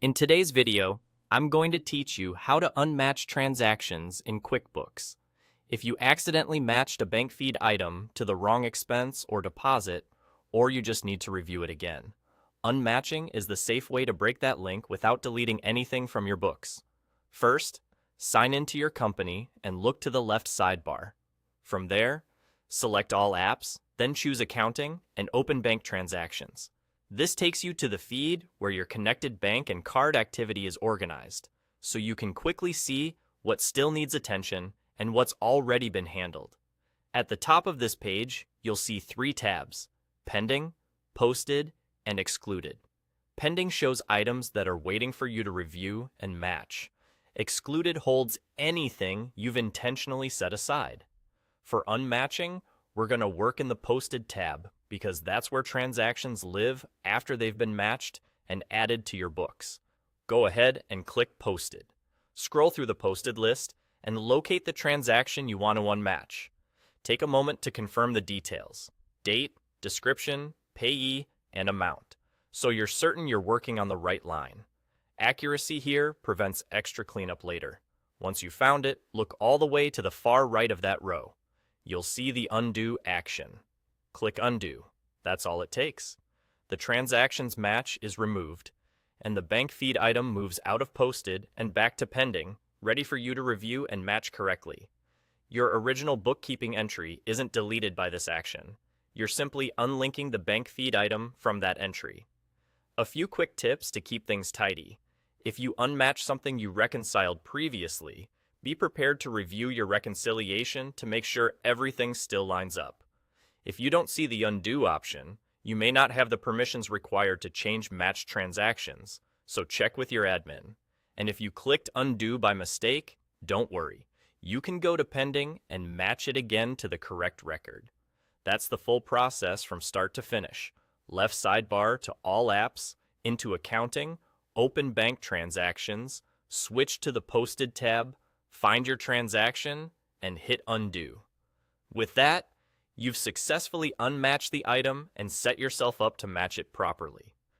In today's video, I'm going to teach you how to unmatch transactions in QuickBooks. If you accidentally matched a bank feed item to the wrong expense or deposit, or you just need to review it again, unmatching is the safe way to break that link without deleting anything from your books. First, sign into your company and look to the left sidebar. From there, select All Apps, then choose Accounting and Open Bank Transactions. This takes you to the feed where your connected bank and card activity is organized, so you can quickly see what still needs attention and what's already been handled. At the top of this page, you'll see three tabs: Pending, Posted, and Excluded. Pending shows items that are waiting for you to review and match. Excluded holds anything you've intentionally set aside. For unmatching, we're going to work in the Posted tab, because that's where transactions live after they've been matched and added to your books. Go ahead and click Posted. Scroll through the Posted list and locate the transaction you want to unmatch. Take a moment to confirm the details: date, description, payee, and amount, so you're certain you're working on the right line. Accuracy here prevents extra cleanup later. Once you've found it, look all the way to the far right of that row. You'll see the Undo action. Click Undo. That's all it takes. The transactions match is removed, and the bank feed item moves out of Posted and back to Pending, ready for you to review and match correctly. Your original bookkeeping entry isn't deleted by this action. You're simply unlinking the bank feed item from that entry. A few quick tips to keep things tidy. If you unmatch something you reconciled previously, be prepared to review your reconciliation to make sure everything still lines up. If you don't see the Undo option, you may not have the permissions required to change matched transactions, so check with your admin. And if you clicked Undo by mistake, don't worry. You can go to Pending and match it again to the correct record. That's the full process from start to finish. Left sidebar to All Apps, into Accounting, Open Bank Transactions, switch to the Posted tab, find your transaction, and hit Undo. With that, you've successfully unmatched the item and set yourself up to match it properly.